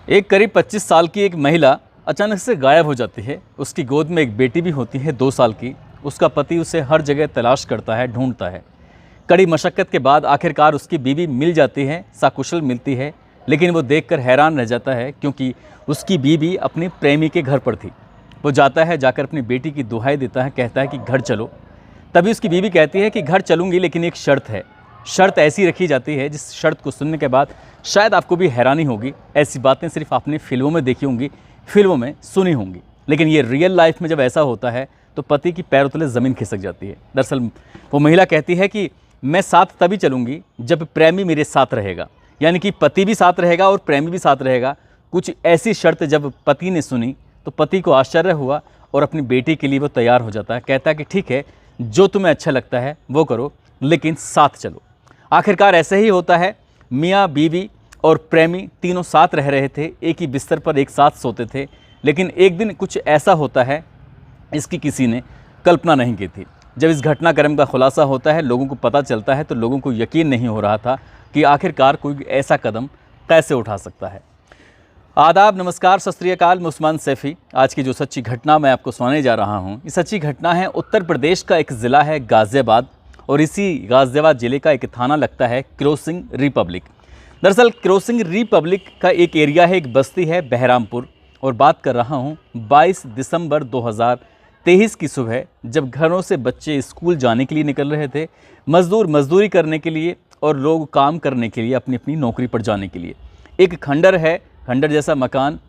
एक करीब 25 साल की एक महिला अचानक से गायब हो जाती है। उसकी गोद में एक बेटी भी होती है 2 साल की। उसका पति उसे हर जगह तलाश करता है, ढूंढता है। कड़ी मशक्क़त के बाद आखिरकार उसकी बीवी मिल जाती है, सकुशल मिलती है। लेकिन वो देखकर हैरान रह जाता है क्योंकि उसकी बीवी अपने प्रेमी के घर पर थी। वो जाता है, जाकर अपनी बेटी की दुहाई देता है, कहता है कि घर चलो। तभी उसकी बीवी कहती है कि घर चलूँगी, लेकिन एक शर्त है। शर्त ऐसी रखी जाती है जिस शर्त को सुनने के बाद शायद आपको भी हैरानी होगी। ऐसी बातें सिर्फ आपने फिल्मों में देखी होंगी, फिल्मों में सुनी होंगी, लेकिन ये रियल लाइफ में जब ऐसा होता है तो पति की पैरों तले ज़मीन खिसक जाती है। दरअसल वो महिला कहती है कि मैं साथ तभी चलूँगी जब प्रेमी मेरे साथ रहेगा, यानी कि पति भी साथ रहेगा और प्रेमी भी साथ रहेगा। कुछ ऐसी शर्त जब पति ने सुनी तो पति को आश्चर्य हुआ और अपनी बेटी के लिए वो तैयार हो जाता है। कहता है कि ठीक है, जो तुम्हें अच्छा लगता है वो करो, लेकिन साथ चलो। आखिरकार ऐसे ही होता है। मियाँ बीवी और प्रेमी तीनों साथ रह रहे थे, एक ही बिस्तर पर एक साथ सोते थे। लेकिन एक दिन कुछ ऐसा होता है, इसकी किसी ने कल्पना नहीं की थी। जब इस घटनाक्रम का खुलासा होता है, लोगों को पता चलता है, तो लोगों को यकीन नहीं हो रहा था कि आखिरकार कोई ऐसा कदम कैसे उठा सकता है। आदाब, नमस्कार, सत श्री अकाल। मैं उस्मान सैफ़ी। आज की जो सच्ची घटना मैं आपको सुनाने जा रहा हूँ, ये सच्ची घटना है उत्तर प्रदेश का एक ज़िला है गाज़ियाबाद, और इसी गाज़ियाबाद ज़िले का एक थाना लगता है क्रॉसिंग रिपब्लिक। दरअसल क्रॉसिंग रिपब्लिक का एक एरिया है, एक बस्ती है बहरामपुर। और बात कर रहा हूँ 22 दिसंबर 2023 की सुबह, जब घरों से बच्चे स्कूल जाने के लिए निकल रहे थे, मज़दूर मज़दूरी करने के लिए और लोग काम करने के लिए, अपनी अपनी नौकरी पर जाने के लिए। एक खंडर है, खंडर जैसा मकान,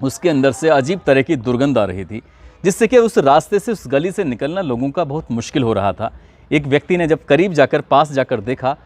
उसके अंदर से अजीब तरह की दुर्गंध आ रही थी, जिससे कि उस रास्ते से, उस गली से निकलना लोगों का बहुत मुश्किल हो रहा था। एक व्यक्ति ने जब करीब जाकर, पास जाकर देखा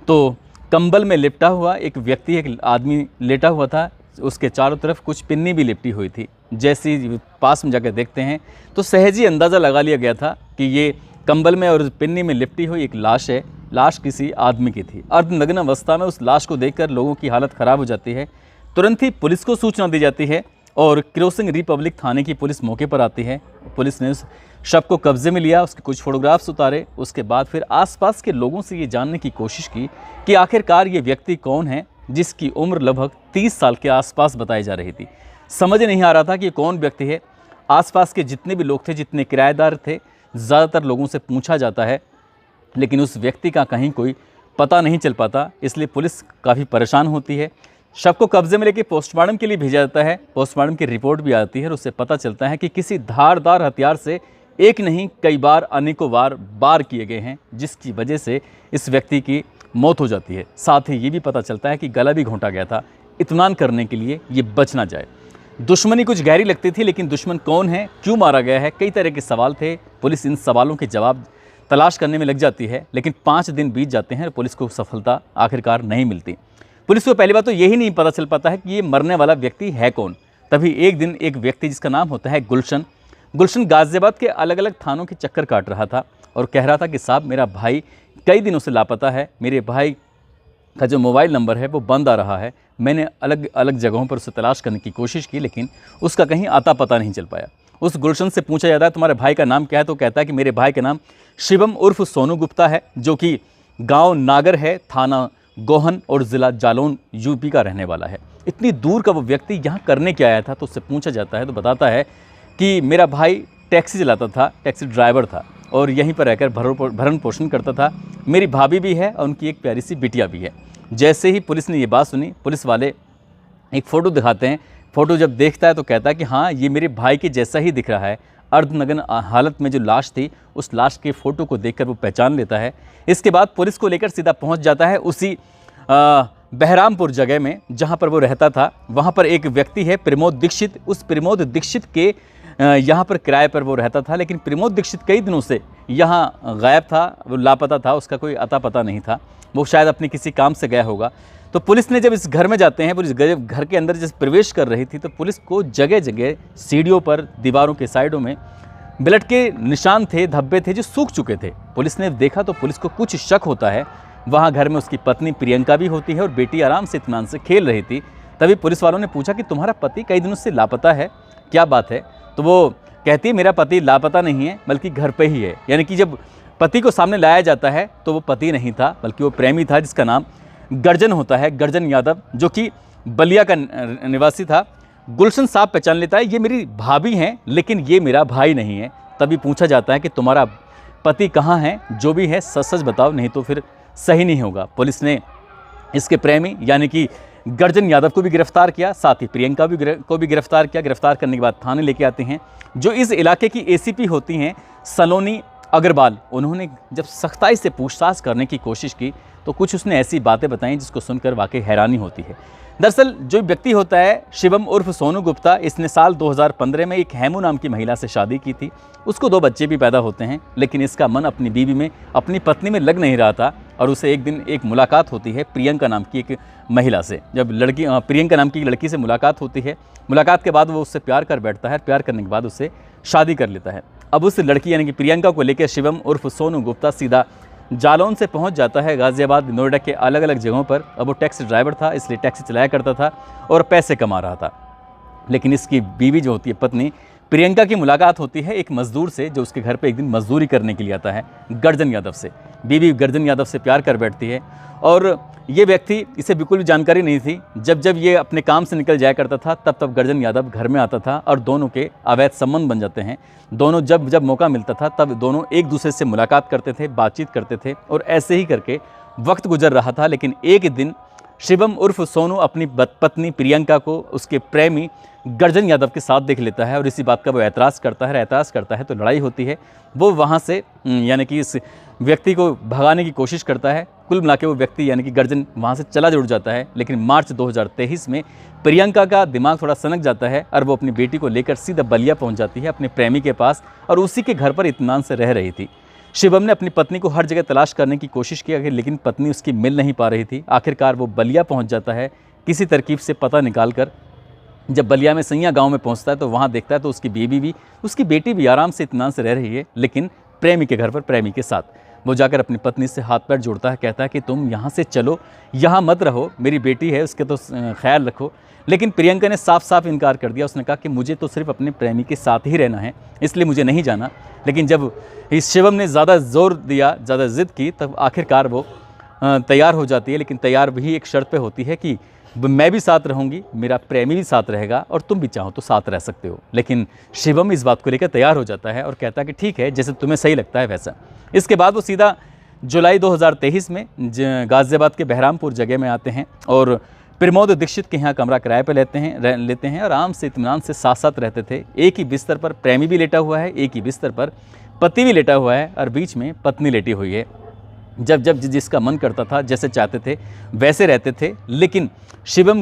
तो कंबल में लिपटा हुआ एक व्यक्ति, एक आदमी लेटा हुआ था। उसके चारों तरफ कुछ पिन्नी भी लिपटी हुई थी। जैसे ही पास में जाकर देखते हैं तो सहज ही अंदाज़ा लगा लिया गया था कि ये कंबल में और पिन्नी में लिपटी हुई एक लाश है। लाश किसी आदमी की थी। अर्धनग्न अवस्था में उस लाश को देखकर लोगों की हालत ख़राब हो जाती है। तुरंत ही पुलिस को सूचना दी जाती है और क्रॉसिंग रिपब्लिक थाने की पुलिस मौके पर आती है। पुलिस ने उस शव को कब्जे में लिया, उसके कुछ फोटोग्राफ्स उतारे। उसके बाद फिर आसपास के लोगों से ये जानने की कोशिश की कि आखिरकार ये व्यक्ति कौन है, जिसकी उम्र लगभग 30 साल के आसपास बताई जा रही थी। समझ नहीं आ रहा था कि ये कौन व्यक्ति है। आसपास के जितने भी लोग थे, जितने किराएदार थे, ज़्यादातर लोगों से पूछा जाता है, लेकिन उस व्यक्ति का कहीं कोई पता नहीं चल पाता। इसलिए पुलिस काफ़ी परेशान होती है। शव को कब्जे में लेकर पोस्टमार्टम के लिए भेजा जाता है। पोस्टमार्टम की रिपोर्ट भी आती है और उससे पता चलता है कि किसी धारदार हथियार से एक नहीं कई बार, अनेकों बार किए गए हैं, जिसकी वजह से इस व्यक्ति की मौत हो जाती है। साथ ही ये भी पता चलता है कि गला भी घोंटा गया था, इत्मीनान करने के लिए ये बच ना जाए। दुश्मनी कुछ गहरी लगती थी, लेकिन दुश्मन कौन है, क्यों मारा गया है, कई तरह के सवाल थे। पुलिस इन सवालों के जवाब तलाश करने में लग जाती है, लेकिन 5 दिन बीत जाते हैं और पुलिस को सफलता आखिरकार नहीं मिलती। पुलिस को पहली बात तो यही नहीं पता चल पाता है कि ये मरने वाला व्यक्ति है कौन। तभी एक दिन एक व्यक्ति, जिसका नाम होता है गुलशन गाज़ियाबाद के अलग अलग थानों के चक्कर काट रहा था और कह रहा था कि साहब, मेरा भाई कई दिनों से लापता है। मेरे भाई का जो मोबाइल नंबर है वो बंद आ रहा है। मैंने अलग अलग जगहों पर उसे तलाश करने की कोशिश की, लेकिन उसका कहीं आता पता नहीं चल पाया। उस गुलशन से पूछा जाता है तुम्हारे भाई का नाम क्या है, तो कहता है कि मेरे भाई का नाम शिवम उर्फ सोनू गुप्ता है, जो कि गाँव नागर है, थाना गोहन और ज़िला जालौन यूपी का रहने वाला है। इतनी दूर का वो व्यक्ति यहाँ करने क्या आया था, तो उससे पूछा जाता है तो बताता है कि मेरा भाई टैक्सी चलाता था, टैक्सी ड्राइवर था और यहीं पर रहकर भरण पोषण करता था। मेरी भाभी भी है और उनकी एक प्यारी सी बिटिया भी है। जैसे ही पुलिस ने ये बात सुनी, पुलिस वाले एक फ़ोटो दिखाते हैं। फ़ोटो जब देखता है तो कहता है कि हाँ, ये मेरे भाई के जैसा ही दिख रहा है। अर्धनग्न हालत में जो लाश थी, उस लाश के फ़ोटो को देखकर वो पहचान लेता है। इसके बाद पुलिस को लेकर सीधा पहुंच जाता है उसी बहरामपुर जगह में जहां पर वो रहता था। वहां पर एक व्यक्ति है प्रमोद दीक्षित। उस प्रमोद दीक्षित के यहाँ पर किराए पर वो रहता था, लेकिन प्रमोद दीक्षित कई दिनों से यहाँ गायब था, वो लापता था, उसका कोई अता पता नहीं था। वो शायद अपने किसी काम से गया होगा। तो पुलिस ने जब इस घर में जाते हैं, पुलिस घर के अंदर जब प्रवेश कर रही थी, तो पुलिस को जगह जगह सीढ़ियों पर, दीवारों के साइडों में ब्लड के निशान थे, धब्बे थे जो सूख चुके थे। पुलिस ने देखा तो पुलिस को कुछ शक होता है। वहाँ घर में उसकी पत्नी प्रियंका भी होती है और बेटी आराम से इत्मीनान से खेल रही थी। तभी पुलिस वालों ने पूछा कि तुम्हारा पति कई दिनों से लापता है, क्या बात है? तो वो कहती है मेरा पति लापता नहीं है, बल्कि घर पे ही है। यानी कि जब पति को सामने लाया जाता है तो वो पति नहीं था, बल्कि वो प्रेमी था, जिसका नाम गर्जन होता है, गर्जन यादव, जो कि बलिया का निवासी था। गुलशन साहब पहचान लेता है ये मेरी भाभी हैं, लेकिन ये मेरा भाई नहीं है। तभी पूछा जाता है कि तुम्हारा पति कहाँ है, जो भी है सच सच बताओ, नहीं तो फिर सही नहीं होगा। पुलिस ने इसके प्रेमी यानी कि गर्जन यादव को भी गिरफ्तार किया, साथ ही प्रियंका को भी गिरफ्तार किया। गिरफ्तार करने के बाद थाने लेके आते हैं। जो इस इलाके की एसीपी होती हैं सलोनी अग्रवाल, उन्होंने जब सख्ताई से पूछताछ करने की कोशिश की तो कुछ उसने ऐसी बातें बताई जिसको सुनकर वाकई हैरानी होती है। दरअसल जो व्यक्ति होता है शिवम उर्फ सोनू गुप्ता, इसने साल 2015 में एक हेमू नाम की महिला से शादी की थी। उसको 2 बच्चे भी पैदा होते हैं, लेकिन इसका मन अपनी बीवी में, अपनी पत्नी में लग नहीं रहा था। और उसे एक दिन एक मुलाकात होती है प्रियंका नाम की एक महिला से। जब प्रियंका नाम की लड़की से मुलाकात होती है, मुलाकात के बाद वो उससे प्यार कर बैठता है। प्यार करने के बाद उससे शादी कर लेता है। अब उस लड़की यानी कि प्रियंका को लेकर शिवम उर्फ सोनू गुप्ता सीधा जालौन से पहुंच जाता है गाज़ियाबाद, नोएडा के अलग अलग जगहों पर। अब वो टैक्सी ड्राइवर था, इसलिए टैक्सी चलाया करता था और पैसे कमा रहा था। लेकिन इसकी बीवी जो होती है, पत्नी प्रियंका की मुलाकात होती है एक मजदूर से, जो उसके घर पे एक दिन मजदूरी करने के लिए आता है, गर्जन यादव से। बीवी गर्जन यादव से प्यार कर बैठती है और ये व्यक्ति, इसे बिल्कुल भी जानकारी नहीं थी। जब जब ये अपने काम से निकल जाया करता था, तब तब गर्जन यादव घर में आता था और दोनों के अवैध संबंध बन जाते हैं। दोनों जब जब मौका मिलता था तब दोनों एक दूसरे से मुलाकात करते थे, बातचीत करते थे और ऐसे ही करके वक्त गुजर रहा था। लेकिन एक दिन शिवम उर्फ सोनू अपनी पत्नी प्रियंका को उसके प्रेमी गर्जन यादव के साथ देख लेता है और इसी बात का वो एतराज़ करता है तो लड़ाई होती है। वो वहाँ से यानी कि इस व्यक्ति को भगाने की कोशिश करता है। कुल मिला के वो व्यक्ति यानी कि गर्जन वहाँ से चला जरूर जाता है। लेकिन मार्च 2023 में प्रियंका का दिमाग थोड़ा सनक जाता है और वो अपनी बेटी को लेकर सीधा बलिया पहुँच जाती है अपने प्रेमी के पास, और उसी के घर पर इत्मीनान से रह रही थी। शिवम ने अपनी पत्नी को हर जगह तलाश करने की कोशिश की, लेकिन पत्नी उसकी मिल नहीं पा रही थी। आखिरकार वो बलिया पहुंच जाता है किसी तरकीब से पता निकाल कर। जब बलिया में सैया गांव में पहुंचता है तो वहां देखता है तो उसकी बीवी भी, उसकी बेटी भी आराम से इत्मीनान से रह रही है, लेकिन प्रेमी के घर पर प्रेमी के साथ। वो जाकर अपनी पत्नी से हाथ पैर जोड़ता है, कहता है कि तुम यहाँ से चलो, यहाँ मत रहो, मेरी बेटी है उसके तो ख्याल रखो। लेकिन प्रियंका ने साफ साफ इनकार कर दिया। उसने कहा कि मुझे तो सिर्फ अपने प्रेमी के साथ ही रहना है, इसलिए मुझे नहीं जाना। लेकिन जब इस शिवम ने ज़्यादा जोर दिया, ज़्यादा ज़िद की, तब आखिरकार वो तैयार हो जाती है। लेकिन तैयार भी एक शर्त पे होती है कि मैं भी साथ रहूँगी, मेरा प्रेमी भी साथ रहेगा और तुम भी चाहो तो साथ रह सकते हो। लेकिन शिवम इस बात को लेकर तैयार हो जाता है और कहता है कि ठीक है, जैसे तुम्हें सही लगता है वैसा। इसके बाद वो सीधा जुलाई 2023 में गाज़ियाबाद के बहरामपुर जगह में आते हैं और प्रमोद दीक्षित के यहाँ कमरा किराए पर लेते हैं। आराम से इत्मीनान से साथ साथ रहते थे। एक ही बिस्तर पर प्रेमी भी लेटा हुआ है, एक ही बिस्तर पर पति भी लेटा हुआ है और बीच में पत्नी लेटी हुई है। जब जब जिसका मन करता था, जैसे चाहते थे वैसे रहते थे। लेकिन शिवम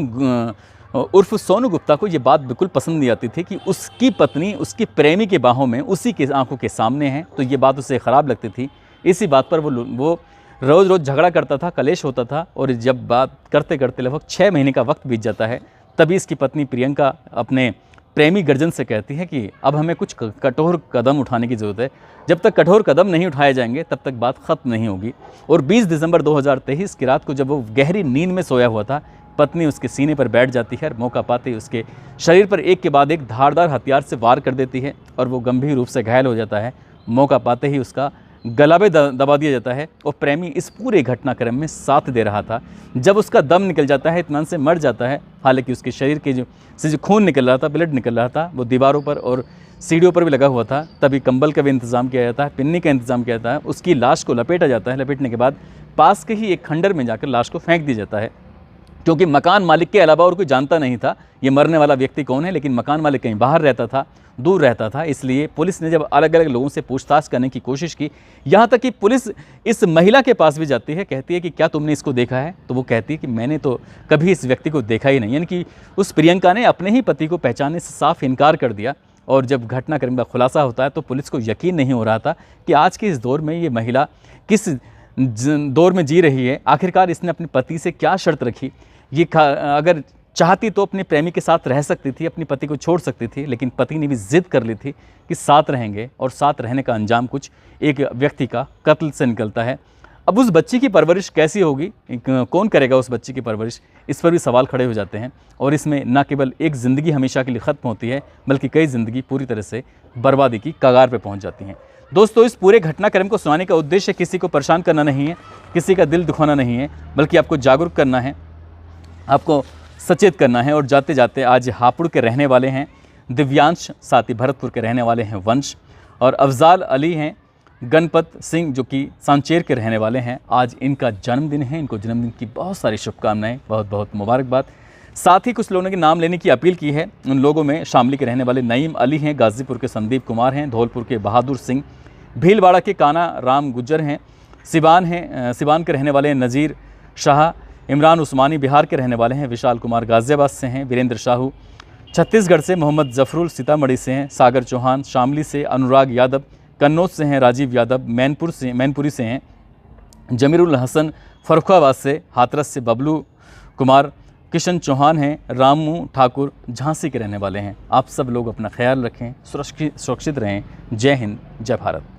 उर्फ सोनू गुप्ता को ये बात बिल्कुल पसंद नहीं आती थी कि उसकी पत्नी उसकी प्रेमी के बाहों में, उसी के आंखों के सामने है, तो ये बात उसे ख़राब लगती थी। इसी बात पर वो रोज़ रोज़ झगड़ा करता था, कलेश होता था। और जब बात करते करते लगभग 6 महीने का वक्त बीत जाता है, तभी इसकी पत्नी प्रियंका अपने प्रेमी गर्जन से कहती है कि अब हमें कुछ कठोर कदम उठाने की ज़रूरत है। जब तक कठोर कदम नहीं उठाए जाएंगे तब तक बात ख़त्म नहीं होगी। और 20 दिसंबर 2023 की रात को जब वो गहरी नींद में सोया हुआ था, पत्नी उसके सीने पर बैठ जाती है और मौका पाते ही उसके शरीर पर एक के बाद एक धारदार हथियार से वार कर देती है और वो गंभीर रूप से घायल हो जाता है। मौका पाते ही उसका गला में दबा दिया जाता है और प्रेमी इस पूरे घटनाक्रम में साथ दे रहा था। जब उसका दम निकल जाता है, इत्मीनान से मर जाता है, हालांकि उसके शरीर के जो खून निकल रहा था, ब्लड निकल रहा था, वो दीवारों पर और सीढ़ियों पर भी लगा हुआ था। तभी कंबल का भी इंतज़ाम किया जाता है, पिन्नी का इंतज़ाम किया जाता है। उसकी लाश को लपेटा जाता है। लपेटने के बाद पास के ही एक खंडर में जाकर लाश को फेंक दिया जाता है, क्योंकि मकान मालिक के अलावा और कोई जानता नहीं था ये मरने वाला व्यक्ति कौन है। लेकिन मकान मालिक कहीं बाहर रहता था, दूर रहता था, इसलिए पुलिस ने जब अलग अलग लोगों से पूछताछ करने की कोशिश की, यहाँ तक कि पुलिस इस महिला के पास भी जाती है, कहती है कि क्या तुमने इसको देखा है? तो वो कहती है कि मैंने तो कभी इस व्यक्ति को देखा ही नहीं। यानी कि उस प्रियंका ने अपने ही पति को पहचानने से साफ इनकार कर दिया। और जब घटनाक्रम का खुलासा होता है तो पुलिस को यकीन नहीं हो रहा था कि आज के इस दौर में ये महिला किस दौर में जी रही है। आखिरकार इसने अपने पति से क्या शर्त रखी? ये अगर चाहती तो अपने प्रेमी के साथ रह सकती थी, अपने पति को छोड़ सकती थी, लेकिन पति ने भी जिद कर ली थी कि साथ रहेंगे, और साथ रहने का अंजाम कुछ एक व्यक्ति का कत्ल से निकलता है। अब उस बच्ची की परवरिश कैसी होगी, कौन करेगा उस बच्ची की परवरिश, इस पर भी सवाल खड़े हो जाते हैं। और इसमें न केवल एक ज़िंदगी हमेशा के लिए ख़त्म होती है, बल्कि कई ज़िंदगी पूरी तरह से बर्बादी की कगार पर पहुँच जाती हैं। दोस्तों, इस पूरे घटनाक्रम को सुनाने का उद्देश्य किसी को परेशान करना नहीं है, किसी का दिल दुखाना नहीं है, बल्कि आपको जागरूक करना है, आपको सचेत करना है। और जाते जाते आज हापुड़ के रहने वाले हैं दिव्यांश, साथ ही भरतपुर के रहने वाले हैं वंश, और अफजाल अली हैं गणपत सिंह जो कि सांचेर के रहने वाले हैं। आज इनका जन्मदिन है, इनको जन्मदिन की बहुत सारी शुभकामनाएं, बहुत बहुत मुबारकबाद। साथ ही कुछ लोगों के नाम लेने की अपील की है। उन लोगों में शामली के रहने वाले नईम अली हैं, गाज़ीपुर के संदीप कुमार हैं, धौलपुर के बहादुर सिंह, भीलवाड़ा के काना राम गुज्जर हैं, सिवान के रहने वाले हैं नज़ीर शाह, इमरान उस्मानी बिहार के रहने वाले हैं, विशाल कुमार गाज़ियाबाद से हैं, वीरेंद्र शाहू छत्तीसगढ़ से, मोहम्मद जफरुल सीतामढ़ी से हैं, सागर चौहान शामली से, अनुराग यादव कन्नौज से हैं, राजीव यादव मैनपुरी से हैं, जमीरुल हसन फर्रुखाबाद से, हाथरस से बबलू कुमार, किशन चौहान हैं, रामू ठाकुर झांसी के रहने वाले हैं। आप सब लोग अपना ख्याल रखें, सुरक्षित रहें। जय हिंद, जय भारत।